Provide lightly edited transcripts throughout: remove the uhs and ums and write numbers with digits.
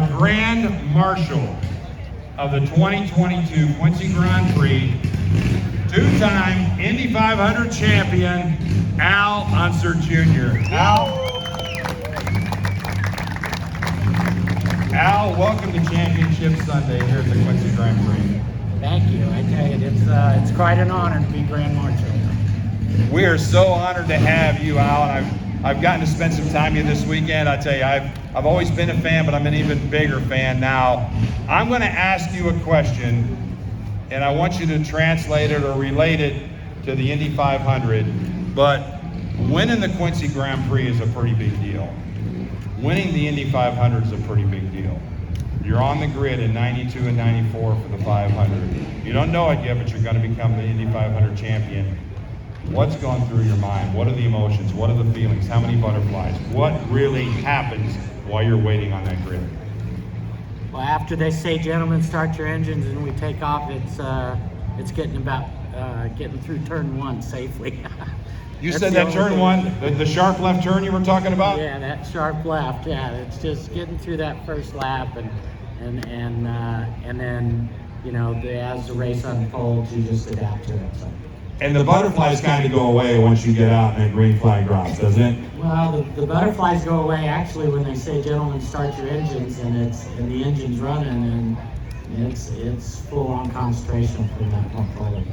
our Grand Marshal of the 2022 Quincy Grand Prix, two-time Indy 500 champion, Unser Jr. Al, welcome to Championship Sunday here at the Quincy Grand Prix. Thank you. I tell you, it's quite an honor to be Grand Marshal. We are so honored to have you, Al, and I've gotten to spend some time with you this weekend. I tell you, I've always been a fan, but I'm an even bigger fan now. I'm going to ask you a question, and I want you to translate it or relate it to the Indy 500. But winning the Quincy Grand Prix is a pretty big deal. Winning the Indy 500 is a pretty big deal. You're on the grid in 92 and 94 for the 500. You don't know it yet, but you're going to become the Indy 500 champion. What's going through your mind? What are the emotions? What are the feelings? How many butterflies? What really happens while you're waiting on that grid? Well, after they say, "Gentlemen, start your engines," and we take off, it's getting through turn one safely. You said that turn one, the sharp left turn you were talking about? Yeah, that sharp left. Yeah, it's just getting through that first lap, and then as the race unfolds, you just adapt to it. So. And the butterflies kind of go away once you get out and that green flag drops, doesn't it? Well, the butterflies go away actually when they say, "Gentlemen, start your engines," and the engine's running, and it's full on concentration from that point forward.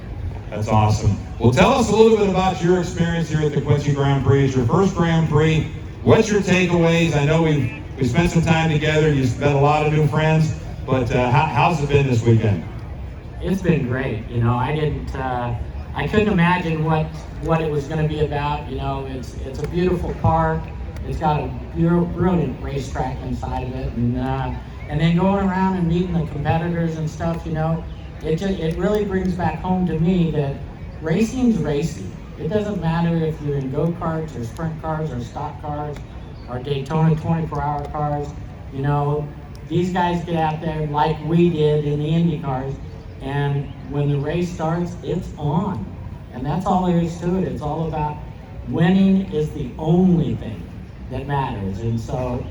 That's awesome. Well, tell us a little bit about your experience here at the Quincy Grand Prix. It's your first Grand Prix. What's your takeaways? I know we spent some time together. You've met a lot of new friends, but how's it been this weekend? It's been great. I couldn't imagine what it was going to be about. It's a beautiful park. It's got a brilliant racetrack inside of it, and then going around and meeting the competitors and stuff. It really brings back home to me that racing's racing. It doesn't matter if you're in go-karts or sprint cars or stock cars or Daytona 24-hour cars. These guys get out there like we did in the Indy cars, and when the race starts, it's on. And that's all there is to it. It's all about winning is the only thing that matters. And so,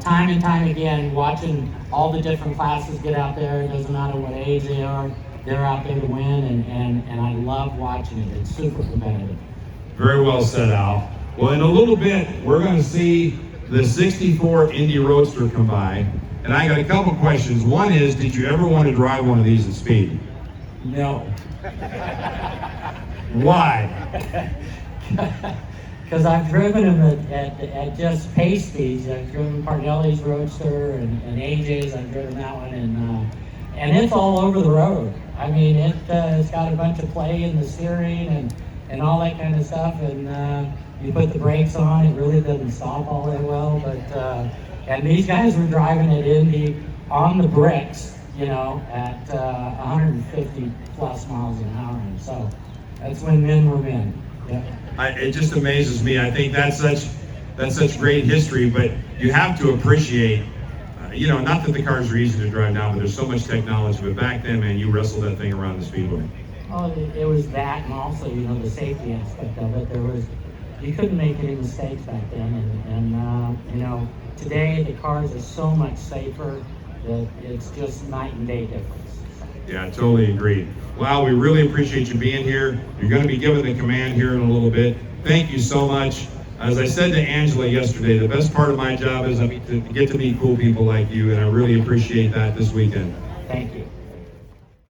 time and time again, watching all the different classes get out there, it doesn't matter what age they are, they're out there to win, and I love watching it. It's super competitive. Very well said, Al. Well, in a little bit, we're going to see the 64 Indy Roadster come by, and I got a couple questions. One is, did you ever want to drive one of these at speed? No. Why? Because I've driven them at just pace speeds. I've driven Parnelli's Roadster and AJ's. I've driven that one, and it's all over the road. I mean, it's got a bunch of play in the steering and all that kind of stuff. And you put the brakes on, it really doesn't stop all that well. But and these guys were driving at Indy on the bricks, at 150 plus miles an hour. And so that's when men were men. Yeah. It just amazes me. I think that's such great history, but you have to appreciate, not that the cars are easy to drive now, but there's so much technology. But back then, man, you wrestled that thing around the speedway. Oh, it was that, and also, the safety aspect of it. You couldn't make any mistakes back then, and today the cars are so much safer that it's just night and day difference. Yeah, I totally agree. Wow, we really appreciate you being here. You're going to be given the command here in a little bit. Thank you so much. As I said to Angela yesterday, the best part of my job is to get to meet cool people like you, and I really appreciate that this weekend. Thank you.